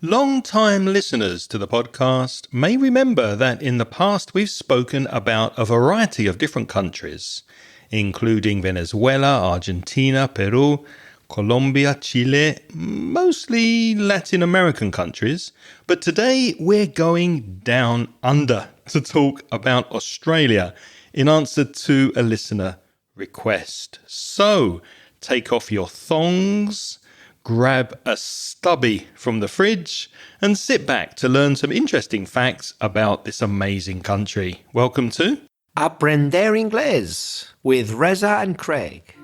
Long-time listeners to the podcast may remember that in the past we've spoken about a variety of different countries, including Venezuela, Argentina, Peru, Colombia, Chile, mostly Latin American countries. But today we're going down under to talk about Australia in answer to a listener request. So take off your thongs, grab a stubby from the fridge and sit back to learn some interesting facts about this amazing country. Welcome to Aprender Inglés with Reza and Craig.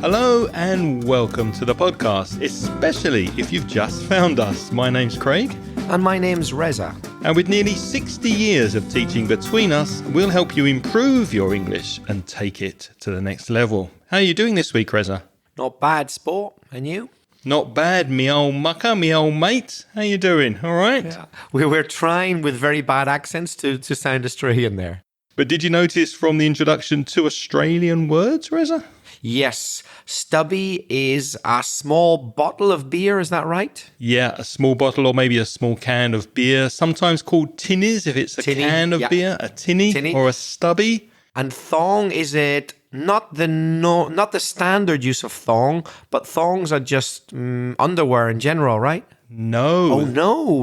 Hello and welcome to the podcast, especially if you've just found us. My name's Craig. And my name's Reza. And with nearly 60 years of teaching between us, we'll help you improve your English and take it to the next level. How are you doing this week, Reza? Not bad, sport. And you? Not bad, me old mucker, me old mate. How you doing? All right? Yeah. We're trying with very bad accents to sound Australian there. But did you notice from the introduction to Australian words, Reza? Yes. Stubby is a small bottle of beer, is that right? Yeah, a small bottle or maybe a small can of beer, sometimes called tinnies if it's a can of beer, a tinny or a stubby. And thong, is it not the standard use of thong, but thongs are just underwear in general, right? No. Oh,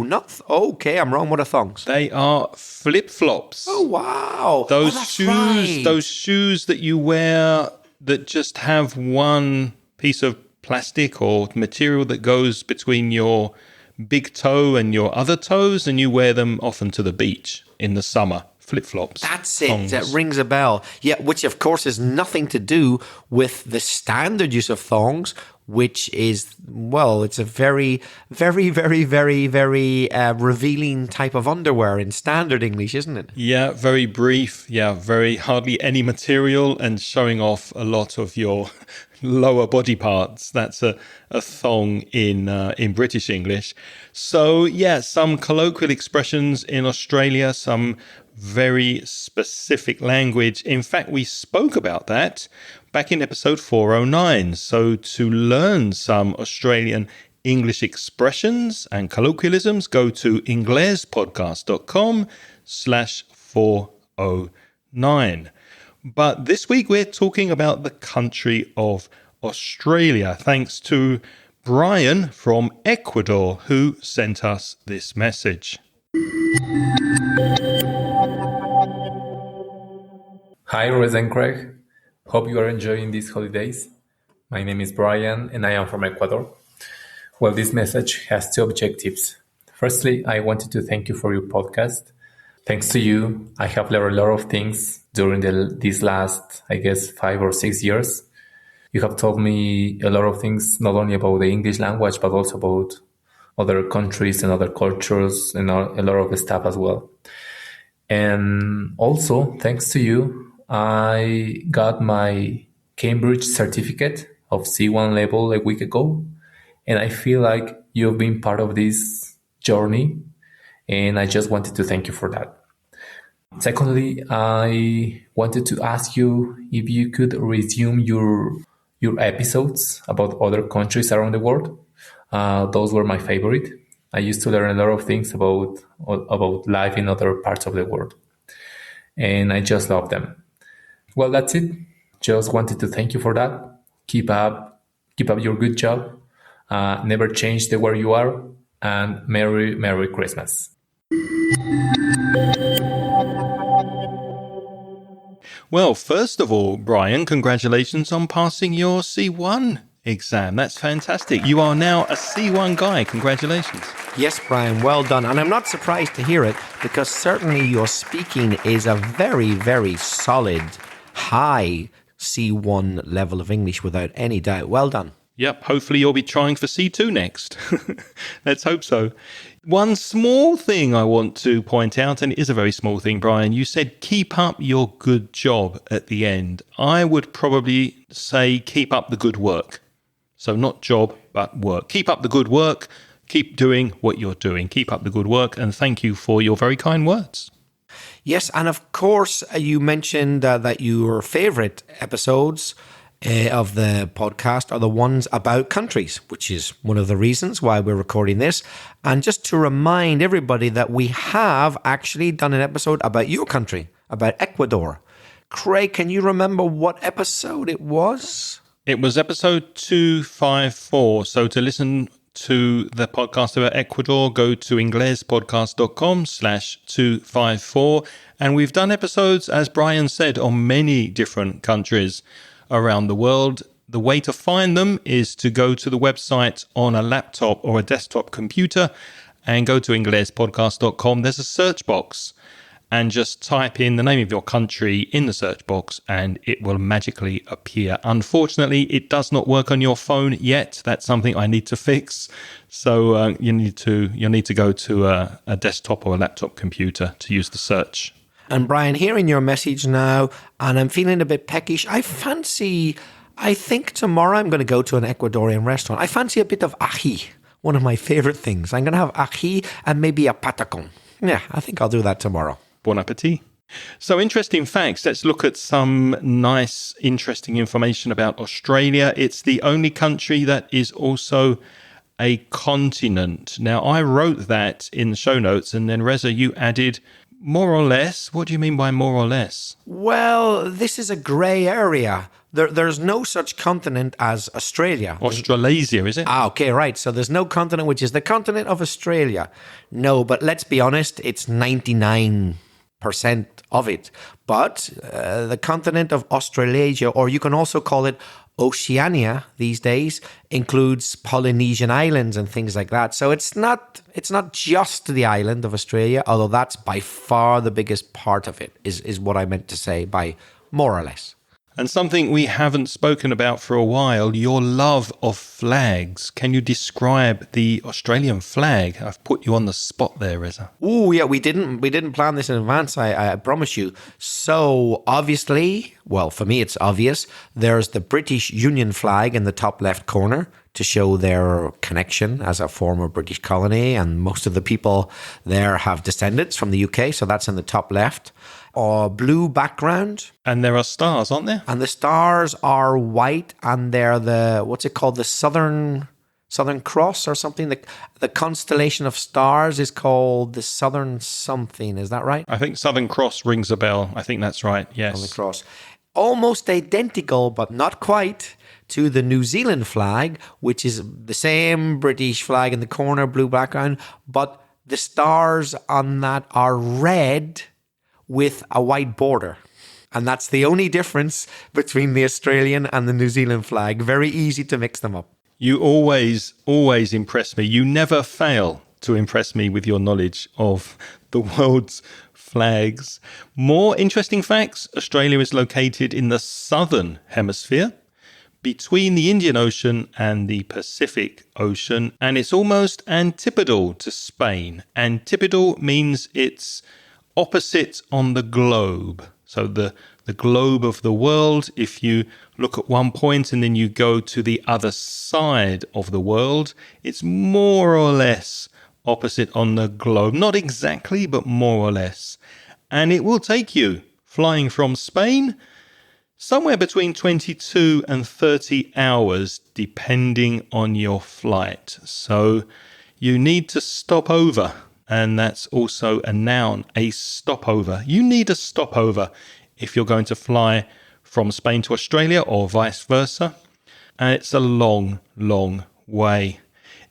no. Okay, I'm wrong. What are thongs? They are flip-flops. Oh, wow. Those Those shoes that you wear that just have one piece of plastic or material that goes between your big toe and your other toes, and you wear them often to the beach in the summer. Flip-flops. That's it. Thongs. That rings a bell. Yeah, which of course has nothing to do with the standard use of thongs, which is, well, it's a very, very, very, very, very revealing type of underwear in standard English, isn't it? Yeah, very brief. Yeah, very hardly any material and showing off a lot of your lower body parts. That's a thong in British English. So, yeah, some colloquial expressions in Australia, some very specific language. In fact, we spoke about that back in episode 409. So to learn some Australian English expressions and colloquialisms, go to inglespodcast.com/409. But this week we're talking about the country of Australia, thanks to Brian from Ecuador, who sent us this message. Hi, Reza and Craig. Hope you are enjoying these holidays. My name is Brian and I am from Ecuador. Well, this message has two objectives. Firstly, I wanted to thank you for your podcast. Thanks to you, I have learned a lot of things during these last, 5 or 6 years. You have told me a lot of things, not only about the English language, but also about other countries and other cultures and a lot of stuff as well. And also, thanks to you, I got my Cambridge certificate of C1 level a week ago. And I feel like you've been part of this journey. And I just wanted to thank you for that. Secondly, I wanted to ask you if you could resume your episodes about other countries around the world. Those were my favorite. I used to learn a lot of things about life in other parts of the world. And I just love them. Well, that's it. Just wanted to thank you for that. Keep up your good job. Never change the where you are. And Merry, Merry Christmas. Well, first of all, Brian, congratulations on passing your C1 exam. That's fantastic. You are now a C1 guy. Congratulations. Yes, Brian, well done. And I'm not surprised to hear it, because certainly your speaking is a very, very solid, high C1 level of English without any doubt. Well done. Yep, hopefully you'll be trying for C2 next. Let's hope so. One small thing I want to point out, and it is a very small thing, Brian. You said keep up your good job at the end. I would probably say keep up the good work. So not job, but work. Keep up the good work. Keep doing what you're doing. Keep up the good work. And thank you for your very kind words. Yes, and of course, you mentioned that your favorite episodes of the podcast are the ones about countries, which is one of the reasons why we're recording this. And just to remind everybody that we have actually done an episode about your country, about Ecuador. Craig, can you remember what episode it was? It was episode 254. So to listen to the podcast about Ecuador, go to inglespodcast.com/254. And we've done episodes, as Brian said, on many different countries around the world. The way to find them is to go to the website on a laptop or a desktop computer and go to inglespodcast.com. There's a search box and just type in the name of your country in the search box and it will magically appear. Unfortunately, it does not work on your phone yet. That's something I need to fix. So you need to go to a desktop or a laptop computer to use the search. And Brian, hearing your message now, and I'm feeling a bit peckish, I think tomorrow I'm going to go to an Ecuadorian restaurant. I fancy a bit of ají, one of my favorite things. I'm going to have ají and maybe a patacón. Yeah, I think I'll do that tomorrow. Bon appetit. So, interesting facts. Let's look at some nice, interesting information about Australia. It's the only country that is also a continent. Now, I wrote that in the show notes, and then Reza, you added more or less. What do you mean by more or less? Well, this is a grey area. There's no such continent as Australia. Australasia, is it? Okay, right. So there's no continent which is the continent of Australia. No, but let's be honest, it's 99% of it. But the continent of Australasia, or you can also call it Oceania these days, includes Polynesian islands and things like that. So it's not just the island of Australia, although that's by far the biggest part of it, is what I meant to say by more or less. And something we haven't spoken about for a while, your love of flags. Can you describe the Australian flag? I've put you on the spot there, Reza. Oh, yeah, we didn't plan this in advance, I promise you. So, obviously, well, for me it's obvious, there's the British Union flag in the top left corner to show their connection as a former British colony, and most of the people there have descendants from the UK, so that's in the top left. Or blue background. And there are stars, aren't there? And the stars are white, and they're what's it called? The Southern Cross or something? The constellation of stars is called the Southern something. Is that right? I think Southern Cross rings a bell. I think that's right, yes. Southern Cross. Almost identical, but not quite, to the New Zealand flag, which is the same British flag in the corner, blue background, but the stars on that are red with a white border. And that's the only difference between the Australian and the New Zealand flag. Very easy to mix them up. You always impress me. You never fail to impress me with your knowledge of the world's flags. More interesting facts. Australia is located in the southern hemisphere, between the Indian Ocean and the Pacific Ocean, and it's almost antipodal to Spain. Antipodal means it's opposite on the globe. So the globe of the world, if you look at one point and then you go to the other side of the world, it's more or less opposite on the globe. Not exactly, but more or less. And it will take you, flying from Spain, somewhere between 22 and 30 hours, depending on your flight. So you need to stop over. And that's also a noun, a stopover. You need a stopover if you're going to fly from Spain to Australia or vice versa. And it's a long, long way.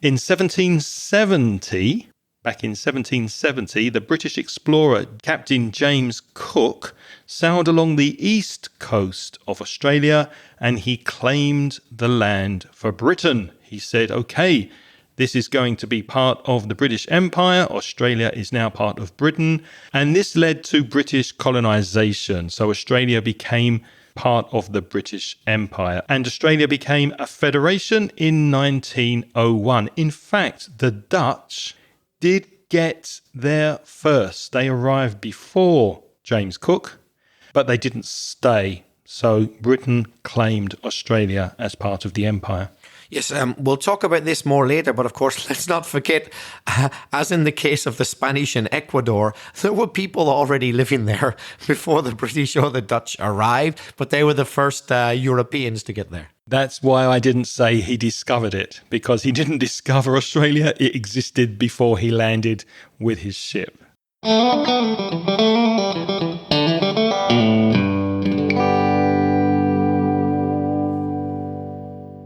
In 1770, back in 1770, the British explorer Captain James Cook sailed along the east coast of Australia and he claimed the land for Britain. He said, okay, this is going to be part of the British Empire. Australia is now part of Britain. And this led to British colonization. So Australia became part of the British Empire. And Australia became a federation in 1901. In fact, the Dutch did get there first. They arrived before James Cook, but they didn't stay. So Britain claimed Australia as part of the empire. Yes, we'll talk about this more later, but of course, let's not forget, as in the case of the Spanish in Ecuador, there were people already living there before the British or the Dutch arrived, but they were the first Europeans to get there. That's why I didn't say he discovered it, because he didn't discover Australia. It existed before he landed with his ship.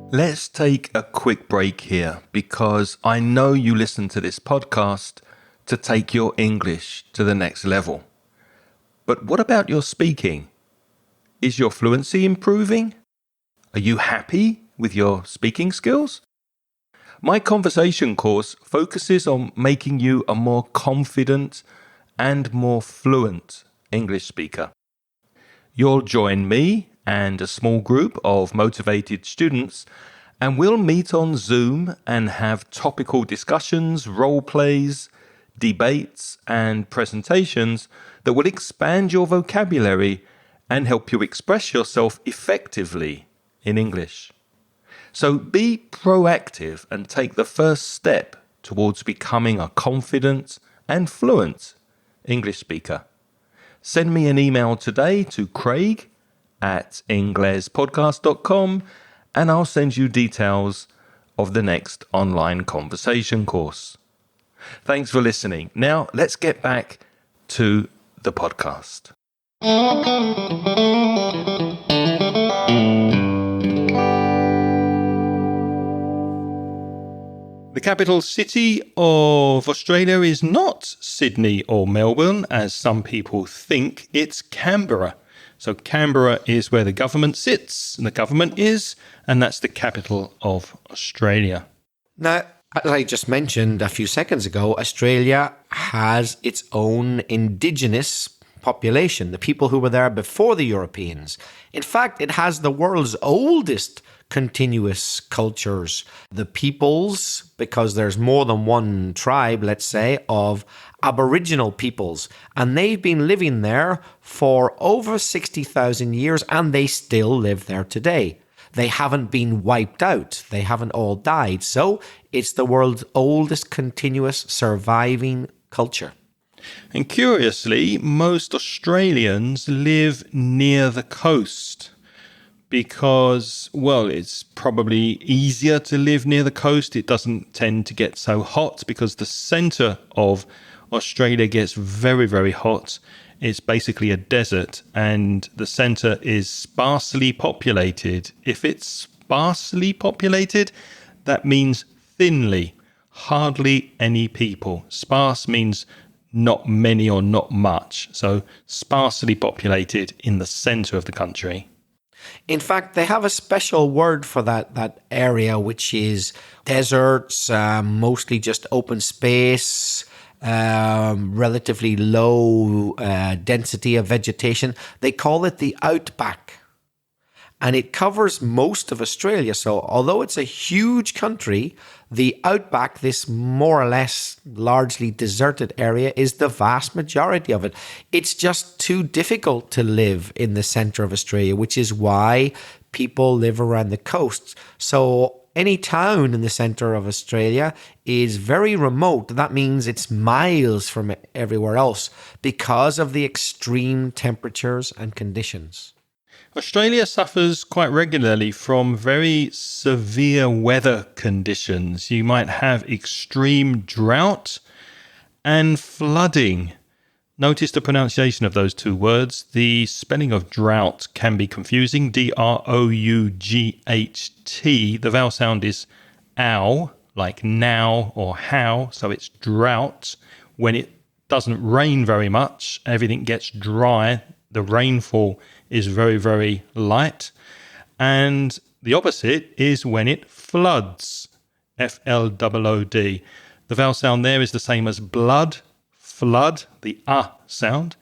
Let's take a quick break here, because I know you listen to this podcast to take your English to the next level. But what about your speaking? Is your fluency improving? Are you happy with your speaking skills? My conversation course focuses on making you a more confident and more fluent English speaker. You'll join me and a small group of motivated students, and we'll meet on Zoom and have topical discussions, role plays, debates, and presentations that will expand your vocabulary and help you express yourself effectively in English. So be proactive and take the first step towards becoming a confident and fluent English speaker. Send me an email today to craig@inglespodcast.com and I'll send you details of the next online conversation course. Thanks for listening. Now let's get back to the podcast. The capital city of Australia is not Sydney or Melbourne, as some people think. It's Canberra. So Canberra is where the government sits, and the government is, and that's the capital of Australia. Now, as I just mentioned a few seconds ago, Australia has its own indigenous population, the people who were there before the Europeans. In fact, it has the world's oldest continuous cultures. The peoples, because there's more than one tribe, let's say, of Aboriginal peoples, and they've been living there for over 60,000 years, and they still live there today. They haven't been wiped out. They haven't all died. So it's the world's oldest continuous surviving culture. And curiously, most Australians live near the coast because, well, it's probably easier to live near the coast. It doesn't tend to get so hot because the centre of Australia gets very, very hot. It's basically a desert, and the centre is sparsely populated. If it's sparsely populated, that means thinly, hardly any people. Sparse means not many or not much. So sparsely populated in the centre of the country. In fact, they have a special word for that area, which is deserts, mostly just open space, relatively low density of vegetation. They call it the outback. And it covers most of Australia. So although it's a huge country, the outback, this more or less largely deserted area, is the vast majority of it. It's just too difficult to live in the centre of Australia, which is why people live around the coast. So any town in the centre of Australia is very remote. That means it's miles from everywhere else because of the extreme temperatures and conditions. Australia suffers quite regularly from very severe weather conditions. You might have extreme drought and flooding. Notice the pronunciation of those two words. The spelling of drought can be confusing. D-R-O-U-G-H-T. The vowel sound is ow, like now or how. So it's drought. When it doesn't rain very much, everything gets dry. The rainfall is very, very light. And the opposite is when it floods. F-L-O-O-D. The vowel sound there is the same as blood, flood, the sound.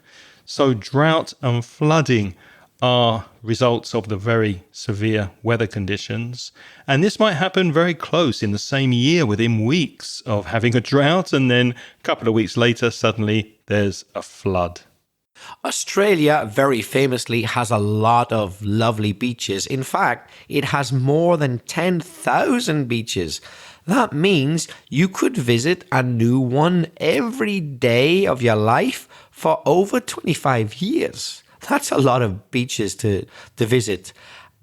So drought and flooding are results of the very severe weather conditions. And this might happen very close in the same year, within weeks of having a drought, and then a couple of weeks later, suddenly there's a flood. Australia, very famously, has a lot of lovely beaches. In fact, it has more than 10,000 beaches. That means you could visit a new one every day of your life for over 25 years. That's a lot of beaches to visit.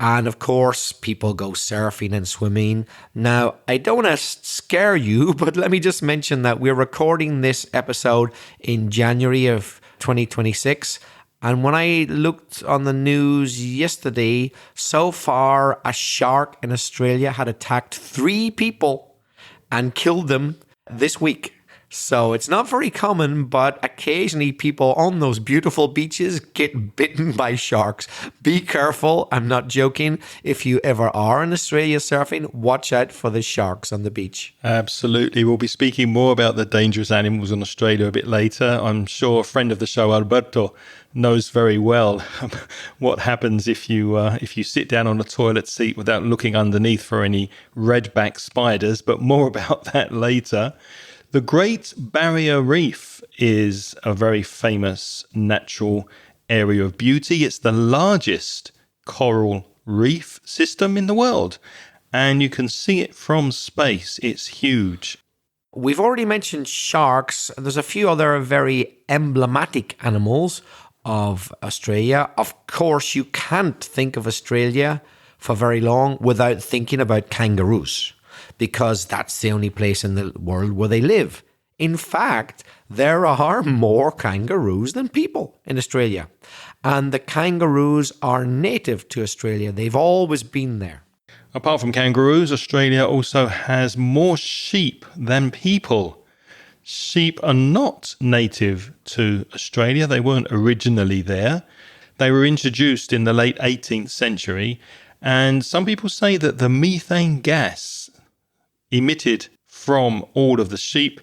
And of course, people go surfing and swimming. Now, I don't want to scare you, but let me just mention that we're recording this episode in January of 2026. And when I looked on the news yesterday, so far a shark in Australia had attacked 3 people and killed them this week. So it's not very common, but occasionally people on those beautiful beaches get bitten by sharks. Be careful. I'm not joking. If you ever are in Australia surfing, watch out for the sharks on the beach. Absolutely. We'll be speaking more about the dangerous animals in Australia a bit later. I'm sure a friend of the show, Alberto, knows very well what happens if you sit down on a toilet seat without looking underneath for any redback spiders, but more about that later. The Great Barrier Reef is a very famous natural area of beauty. It's the largest coral reef system in the world, and you can see it from space. It's huge. We've already mentioned sharks. There's a few other very emblematic animals of Australia. Of course, you can't think of Australia for very long without thinking about kangaroos, because that's the only place in the world where they live. In fact, there are more kangaroos than people in Australia. And the kangaroos are native to Australia. They've always been there. Apart from kangaroos, Australia also has more sheep than people. Sheep are not native to Australia. They weren't originally there. They were introduced in the late 18th century. And some people say that the methane gas emitted from all of the sheep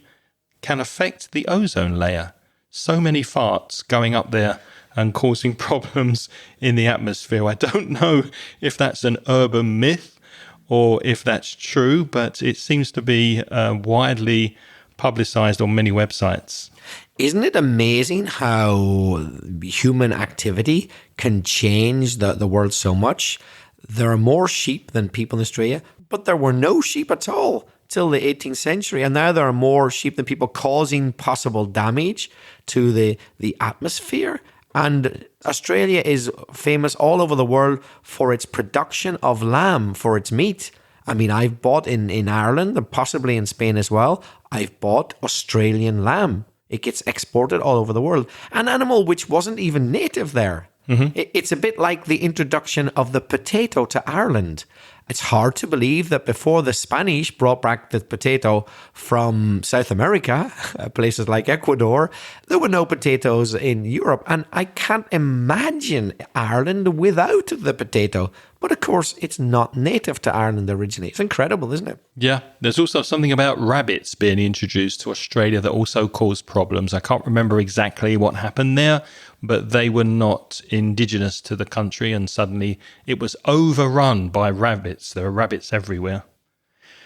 can affect the ozone layer. So many farts going up there and causing problems in the atmosphere. I don't know if that's an urban myth or if that's true, but it seems to be widely publicized on many websites. Isn't it amazing how human activity can change the world so much? There are more sheep than people in Australia, but there were no sheep at all till the 18th century. And now there are more sheep than people, causing possible damage to the atmosphere. And Australia is famous all over the world for its production of lamb, for its meat. I mean, I've bought in Ireland and possibly in Spain as well, I've bought Australian lamb. It gets exported all over the world. An animal which wasn't even native there. Mm-hmm. It's a bit like the introduction of the potato to Ireland. It's hard to believe that before the Spanish brought back the potato from South America, places like Ecuador, there were no potatoes in Europe. And I can't imagine Ireland without the potato. But of course, it's not native to Ireland originally. It's incredible, isn't it? Yeah, there's also something about rabbits being introduced to Australia that also caused problems. I can't remember exactly what happened there, but they were not indigenous to the country, and suddenly it was overrun by rabbits. There are rabbits everywhere.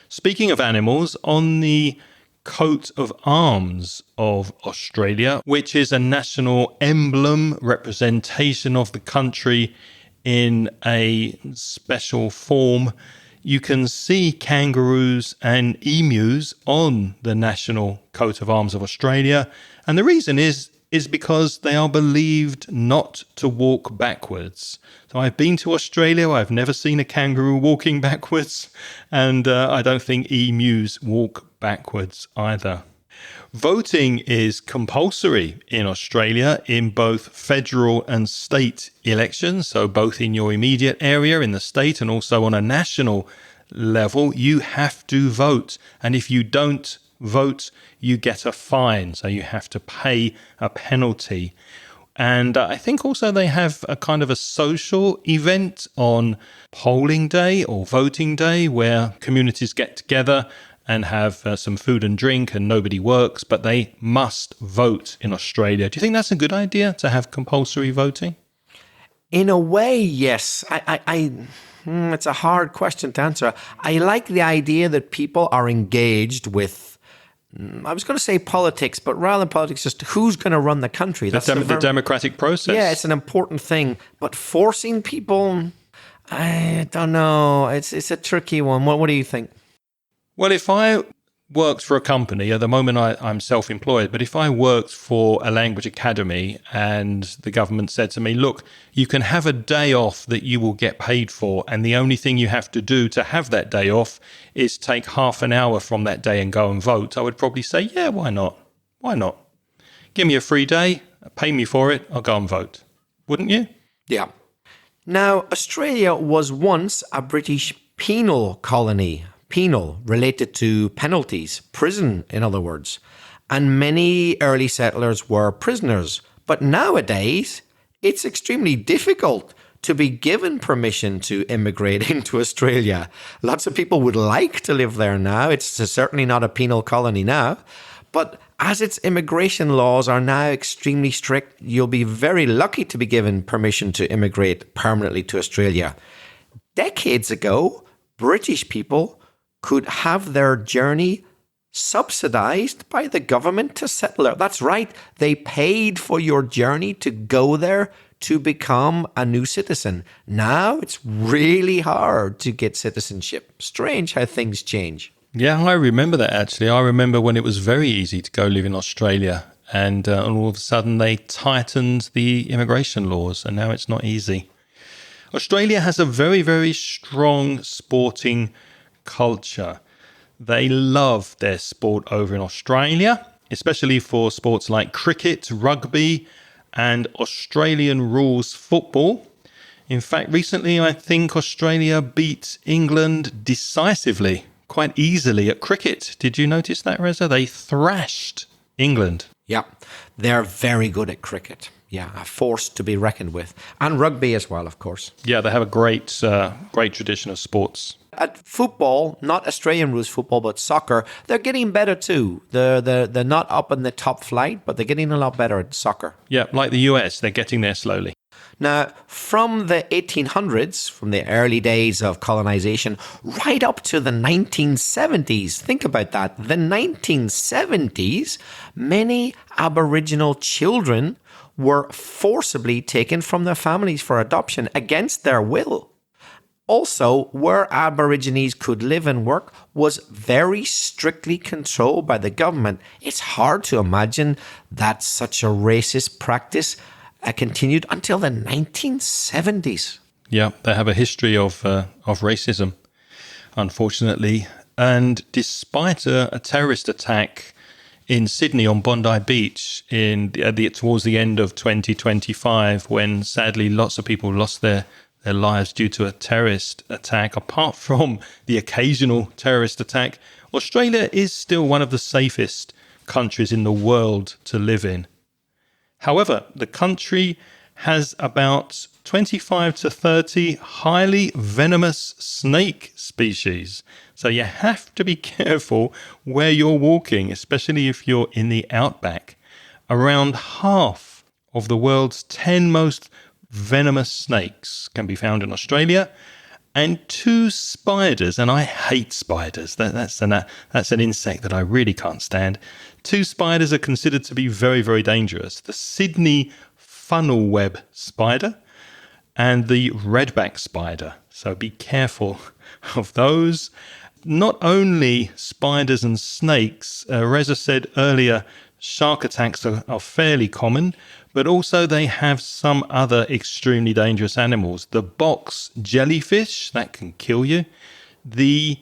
Speaking of animals, on the coat of arms of Australia, which is a national emblem representation of the country in a special form, you can see kangaroos and emus on the national coat of arms of Australia. And the reason is because they are believed not to walk backwards. So I've been to Australia, I've never seen a kangaroo walking backwards, and I don't think emus walk backwards either. Voting is compulsory in Australia in both federal and state elections, so both in your immediate area in the state and also on a national level, you have to vote. And if you don't vote, you get a fine, so you have to pay a penalty. And I think also they have a kind of a social event on polling day or voting day where communities get together and have some food and drink, and nobody works, but they must vote in Australia. Do you think that's a good idea to have compulsory voting? In a way, yes. It's a hard question to answer. I like the idea that people are engaged with I was going to say politics, but rather than politics, just who's going to run the country. That's the democratic process. Yeah, it's an important thing. But forcing people, I don't know. It's a tricky one. What do you think? Well, if I worked for a company, at the moment I'm self-employed, but if I worked for a language academy and the government said to me, look, you can have a day off that you will get paid for, and the only thing you have to do to have that day off is take half an hour from that day and go and vote, I would probably say, yeah, why not? Why not? Give me a free day, pay me for it, I'll go and vote. Wouldn't you? Yeah. Now, Australia was once a British penal colony. Penal, related to penalties, prison, in other words. And many early settlers were prisoners. But nowadays, it's extremely difficult to be given permission to immigrate into Australia. Lots of people would like to live there now. It's certainly not a penal colony now. But as its immigration laws are now extremely strict, you'll be very lucky to be given permission to immigrate permanently to Australia. Decades ago, British people could have their journey subsidized by the government to settle there. That's right. They paid for your journey to go there to become a new citizen. Now it's really hard to get citizenship. Strange how things change. Yeah, I remember that actually. I remember when it was very easy to go live in Australia and all of a sudden they tightened the immigration laws and now it's not easy. Australia has a very, very strong sporting culture. They love their sport over in Australia, especially for sports like cricket, rugby, and Australian rules football. In fact, recently I think Australia beat England decisively, quite easily at cricket. Did you notice that, Reza? They thrashed England. Yeah, they're very good at cricket. Yeah, a force to be reckoned with. And rugby as well, of course. Yeah, they have a great tradition of sports. At football, not Australian rules football, but soccer, they're getting better too. They're not up in the top flight, but they're getting a lot better at soccer. Yeah, like the US, they're getting there slowly. Now, from the 1800s, from the early days of colonization, right up to the 1970s, think about that, the 1970s, many Aboriginal children were forcibly taken from their families for adoption against their will. Also, where Aborigines could live and work was very strictly controlled by the government. It's hard to imagine that such a racist practice continued until the 1970s. Yeah, they have a history of racism, unfortunately. And despite a terrorist attack in Sydney on Bondi Beach towards the end of 2025, when sadly lots of people lost their lives due to a terrorist attack, apart from the occasional terrorist attack, Australia is still one of the safest countries in the world to live in. However, the country has about 25 to 30 highly venomous snake species. So you have to be careful where you're walking, especially if you're in the outback. Around half of the world's 10 most venomous snakes can be found in Australia, and 2 spiders, and I hate spiders, that's an insect that I really can't stand. 2 spiders are considered to be very, very dangerous. The Sydney funnel web spider and the redback spider. So be careful of those. Not only spiders and snakes, Reza said earlier, shark attacks are fairly common, but also they have some other extremely dangerous animals. The box jellyfish, that can kill you. The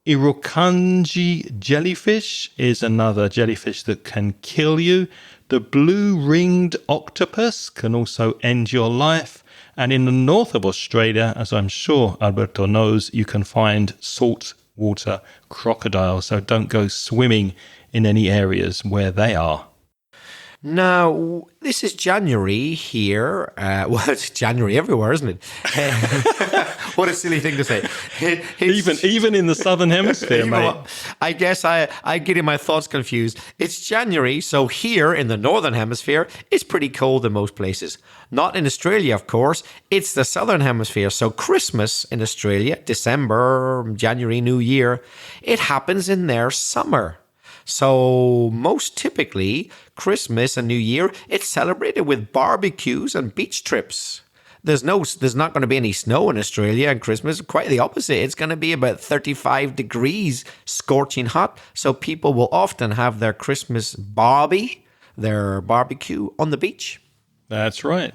Irukandji jellyfish is another jellyfish that can kill you. The blue-ringed octopus can also end your life. And in the north of Australia, as I'm sure Alberto knows, you can find saltwater crocodiles. So don't go swimming in any areas where they are. Now, this is January here. Well, it's January everywhere, isn't it? What a silly thing to say. Even in the southern hemisphere, mate. I guess I get my thoughts confused. It's January, so here in the northern hemisphere, it's pretty cold in most places. Not in Australia, of course. It's the southern hemisphere, so Christmas in Australia, December, January, New Year, it happens in their summer. So most typically, Christmas and New Year, it's celebrated with barbecues and beach trips. There's not going to be any snow in Australia on Christmas. Quite the opposite. It's going to be about 35 degrees, scorching hot. So people will often have their Christmas their barbecue on the beach. That's right.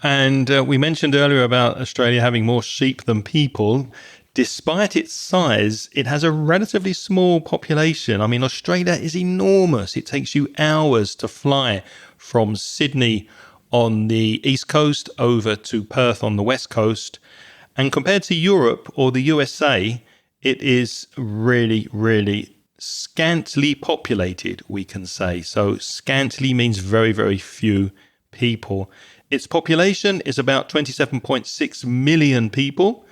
And we mentioned earlier about Australia having more sheep than people. Despite its size, it has a relatively small population. I mean, Australia is enormous. It takes you hours to fly from Sydney on the east coast over to Perth on the west coast. And compared to Europe or the USA, it is really, really scantily populated, we can say. So scantily means very, very few people. Its population is about 27.6 million people.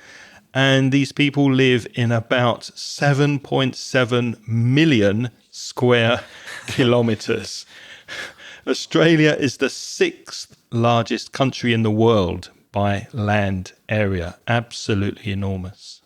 And these people live in about 7.7 million square kilometers. Australia is the 6th largest country in the world by land area. Absolutely enormous.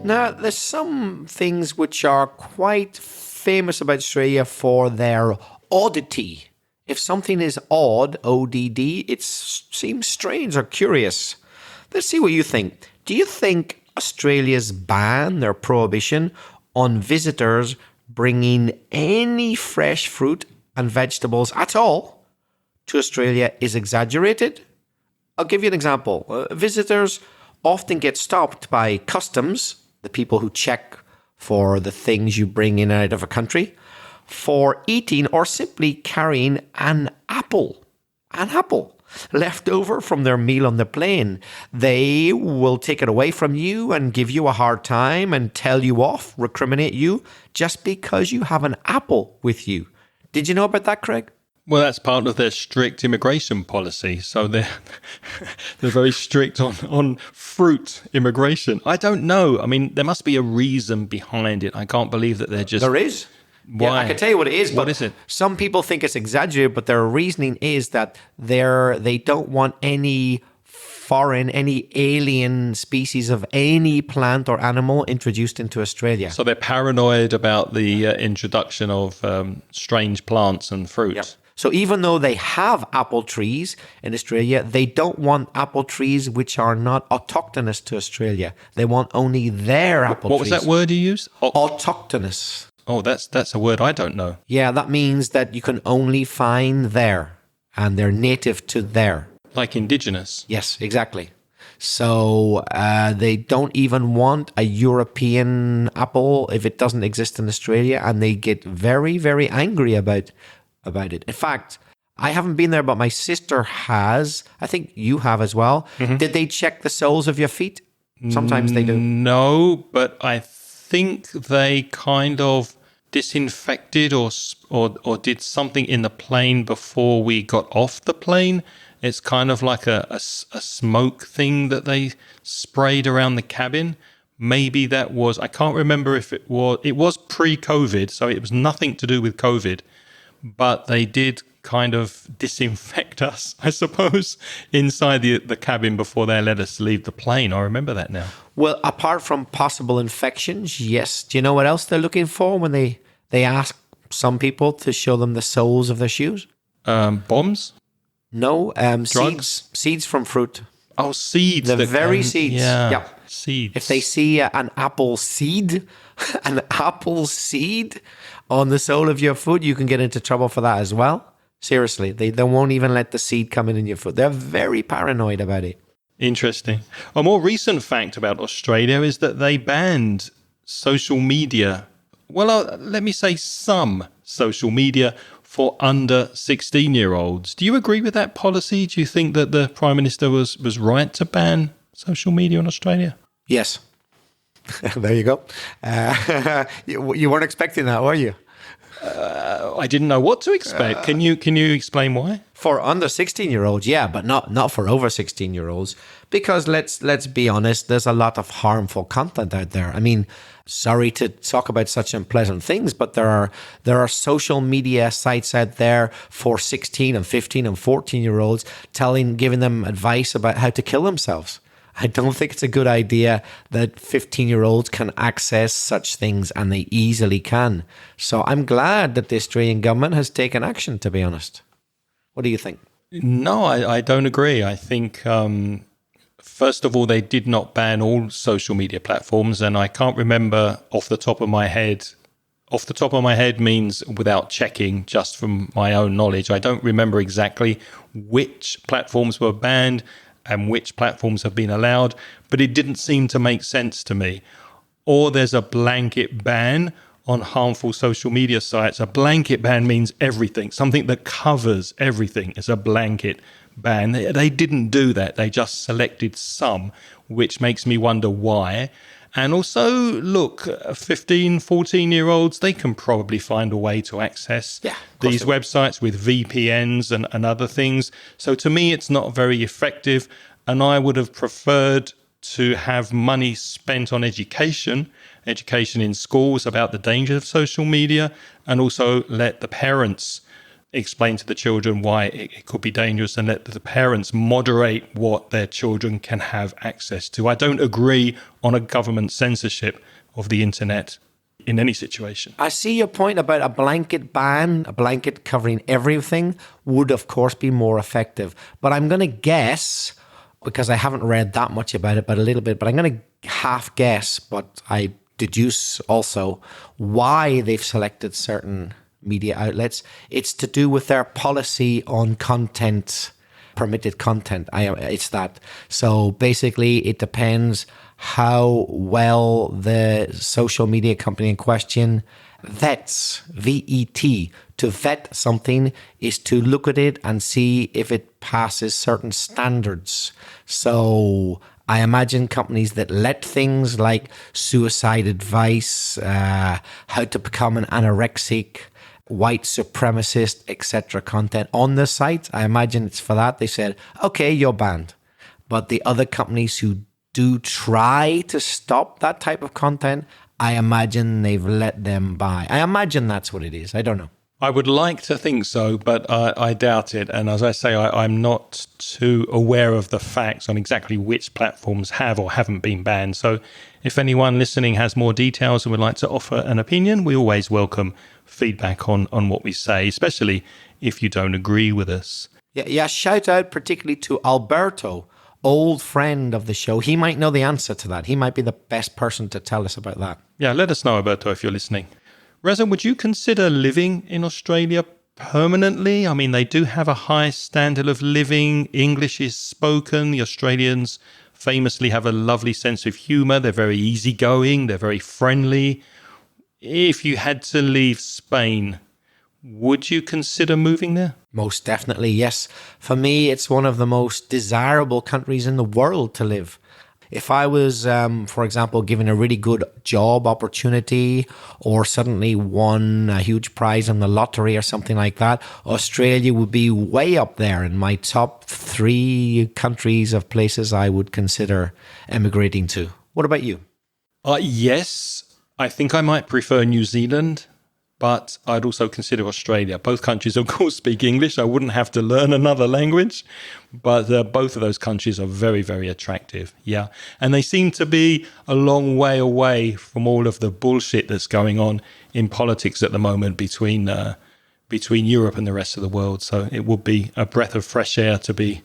Now, there's some things which are quite famous about Australia for their oddity. If something is odd, ODD, it seems strange or curious. Let's see what you think. Do you think Australia's ban, their prohibition on visitors bringing any fresh fruit and vegetables at all to Australia is exaggerated? I'll give you an example. Visitors often get stopped by customs, the people who check for the things you bring in and out of a country, for eating or simply carrying an apple left over from their meal on the plane. They will take it away from you and give you a hard time and tell you off, recriminate you, just because you have an apple with you. Did you know about that, Craig? Well, that's part of their strict immigration policy. So they're very strict on fruit immigration. I don't know. I mean, there must be a reason behind it. I can't believe that they're just... There is. Why? Yeah, I can tell you what it is. But what is it? Some people think it's exaggerated, but their reasoning is that they don't want any any alien species of any plant or animal introduced into Australia. So they're paranoid about the introduction of strange plants and fruit. Yep. So even though they have apple trees in Australia, they don't want apple trees which are not autochthonous to Australia. They want only their apple trees. What was that word you used? Autochthonous. Oh, that's a word I don't know. Yeah, that means that you can only find there, and they're native to there. Like indigenous. Yes, exactly. So they don't even want a European apple if it doesn't exist in Australia, and they get very, very angry about it. In fact, I haven't been there, but my sister has. I think you have as well. Mm-hmm. Did they check the soles of your feet? Sometimes they do. No, but I think they kind of disinfected or did something in the plane before we got off the plane. It's kind of like a smoke thing that they sprayed around the cabin. Maybe that was, I can't remember if it was pre-COVID, so it was nothing to do with COVID, but they did kind of disinfect us, I suppose, inside the cabin before they let us leave the plane. I remember that now. Well, apart from possible infections, yes. Do you know what else they're looking for when they ask some people to show them the soles of their shoes? Bombs? No, drugs? Seeds from fruit. Oh, seeds. The very seeds. Yeah, seeds. If they see an apple seed on the sole of your foot, you can get into trouble for that as well. Seriously, they won't even let the seed come in your foot. They're very paranoid about it. Interesting. A more recent fact about Australia is that they banned social media. Well, let me say some social media for under 16-year-olds. Do you agree with that policy? Do you think that the Prime Minister was right to ban social media in Australia? Yes. There you go. You weren't expecting that, were you? I didn't know what to expect. Can you explain why? For under 16-year-olds, yeah, but not for over 16-year-olds. Because let's be honest, there's a lot of harmful content out there. I mean, sorry to talk about such unpleasant things, but there are social media sites out there for 16 and 15 and 14-year-olds giving them advice about how to kill themselves. I don't think it's a good idea that 15-year-olds can access such things, and they easily can. So I'm glad that the Australian government has taken action, to be honest. What do you think? No, I don't agree. I think, first of all, they did not ban all social media platforms, and I can't remember off the top of my head. Off the top of my head means without checking, just from my own knowledge. I don't remember exactly which platforms were banned and which platforms have been allowed, but it didn't seem to make sense to me. Or there's a blanket ban on harmful social media sites. A blanket ban means everything. Something that covers everything is a blanket ban. They didn't do that. They just selected some, which makes me wonder why. And also, look, 15, 14-year-olds, they can probably find a way to access these websites with VPNs and other things. So to me, it's not very effective. And I would have preferred to have money spent on education in schools about the danger of social media, and also let the parents explain to the children why it could be dangerous, and let the parents moderate what their children can have access to. I don't agree on a government censorship of the internet in any situation. I see your point about a blanket ban, a blanket covering everything would, of course, be more effective. But I'm going to guess, because I haven't read that much about it, but a little bit, but I'm going to half guess, but I deduce also why they've selected certain media outlets. It's to do with their policy on content, permitted content. It's that. So basically, it depends how well the social media company in question vets, V-E-T. To vet something is to look at it and see if it passes certain standards. So I imagine companies that let things like suicide advice, how to become an anorexic, white supremacist, etc. content on the site, I imagine it's for that. They said, okay, you're banned. But the other companies who do try to stop that type of content, I imagine they've let them by. I imagine that's what it is. I don't know. I would like to think so, but I doubt it. And as I say, I'm not too aware of the facts on exactly which platforms have or haven't been banned. So if anyone listening has more details and would like to offer an opinion, we always welcome feedback on what we say, especially if you don't agree with us. Yeah, shout out particularly to Alberto, old friend of the show. He might know the answer to that. He might be the best person to tell us about that. Yeah, let us know, Alberto, if you're listening. Reza, would you consider living in Australia permanently? I mean, they do have a high standard of living. English is spoken. The Australians famously have a lovely sense of humour. They're very easygoing. They're very friendly. If you had to leave Spain, would you consider moving there? Most definitely, yes. For me, it's one of the most desirable countries in the world to live. If I was, for example, given a really good job opportunity or suddenly won a huge prize on the lottery or something like that, Australia would be way up there in my top 3 countries of places I would consider emigrating to. What about you? Yes, I think I might prefer New Zealand, but I'd also consider Australia. Both countries, of course, speak English. I wouldn't have to learn another language, but both of those countries are very, very attractive. Yeah. And they seem to be a long way away from all of the bullshit that's going on in politics at the moment between Europe and the rest of the world. So it would be a breath of fresh air to be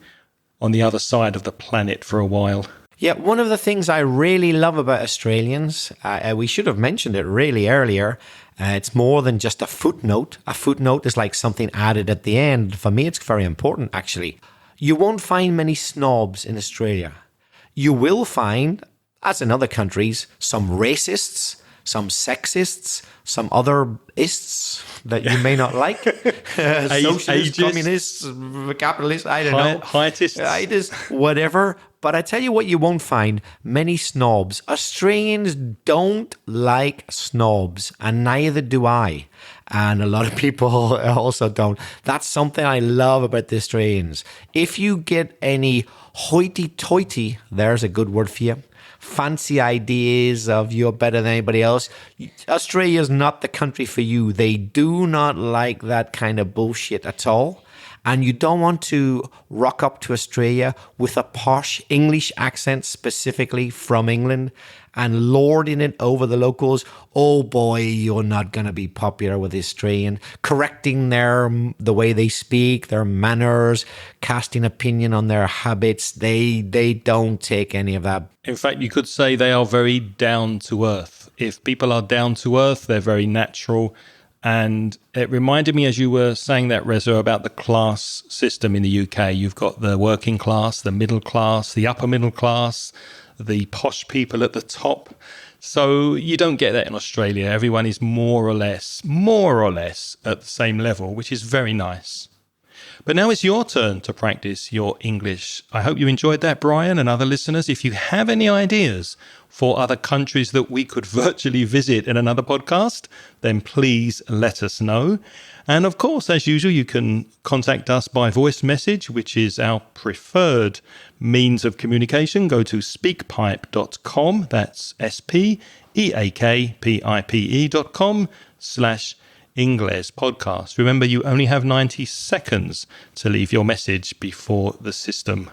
on the other side of the planet for a while. Yeah, one of the things I really love about Australians, we should have mentioned it really earlier, it's more than just a footnote. A footnote is like something added at the end. For me, it's very important, actually. You won't find many snobs in Australia. You will find, as in other countries, some racists, some sexists, some other ists that you may not like. Socialists, communists, capitalists, I don't know. Heightists, whatever. But I tell you what, you won't find many snobs. Australians don't like snobs, and neither do I. And a lot of people also don't. That's something I love about the Australians. If you get any hoity-toity, there's a good word for you, fancy ideas of you're better than anybody else, Australia is not the country for you. They do not like that kind of bullshit at all. And you don't want to rock up to Australia with a posh English accent specifically from England and lording it over the locals. Oh boy, you're not going to be popular with Australian. Correcting the way they speak, their manners, casting opinion on their habits. They don't take any of that. In fact, you could say they are very down to earth. If people are down to earth, they're very natural. And it reminded me, as you were saying that, Reza, about the class system in the UK. You've got the working class, the middle class, the upper middle class, the posh people at the top. So you don't get that in Australia. Everyone is more or less at the same level, which is very nice. But now it's your turn to practice your English. I hope you enjoyed that, Brian, and other listeners. If you have any ideas for other countries that we could virtually visit in another podcast, then please let us know. And of course, as usual, you can contact us by voice message, which is our preferred means of communication. Go to speakpipe.com. That's speakpipe.com/Ingles podcast. Remember, you only have 90 seconds to leave your message before the system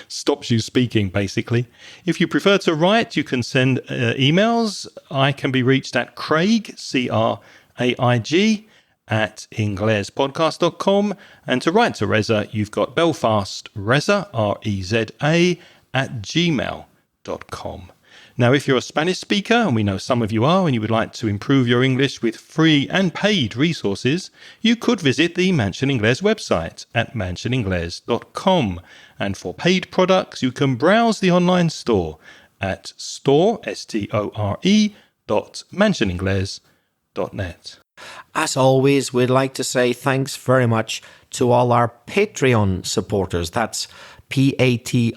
stops you speaking, basically. If you prefer to write, you can send emails. I can be reached at Craig, CRAIG, at inglespodcast.com. And to write to Reza, you've got Belfast Reza, REZA, at gmail.com. Now, if you're a Spanish speaker, and we know some of you are, and you would like to improve your English with free and paid resources, you could visit the Mansion Ingles website at mansioningles.com. And for paid products, you can browse the online store at store.mansioningles.net. As always, we'd like to say thanks very much to all our Patreon supporters. That's Patreon.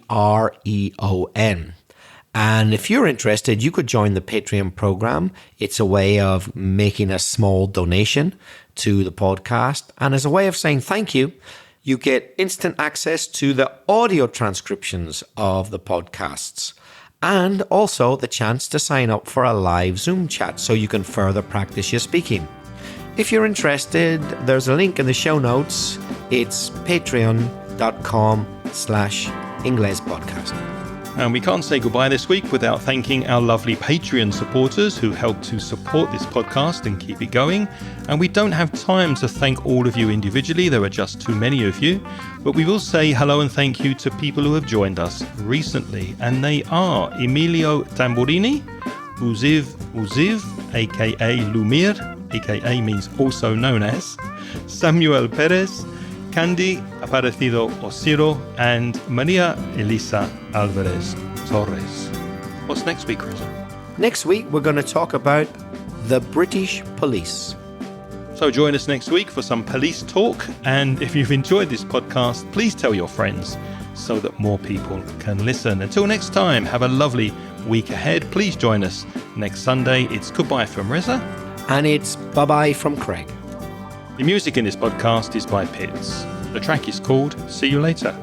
And if you're interested, you could join the Patreon program. It's a way of making a small donation to the podcast. And as a way of saying thank you, you get instant access to the audio transcriptions of the podcasts and also the chance to sign up for a live Zoom chat so you can further practice your speaking. If you're interested, there's a link in the show notes. It's patreon.com/Inglespodcast. And we can't say goodbye this week without thanking our lovely Patreon supporters who help to support this podcast and keep it going. And we don't have time to thank all of you individually. There are just too many of you. But we will say hello and thank you to people who have joined us recently. And they are Emilio Tamburini, Uziv, aka Lumir, aka means also known as, Samuel Perez, Candy Aparecido Osiro, and Maria Elisa Alvarez Torres. What's next week, Chris? Next week, we're going to talk about the British police. So join us next week for some police talk. And if you've enjoyed this podcast, please tell your friends so that more people can listen. Until next time, have a lovely week ahead. Please join us next Sunday. It's goodbye from Reza. And it's bye-bye from Craig. The music in this podcast is by Pitts. The track is called See You Later.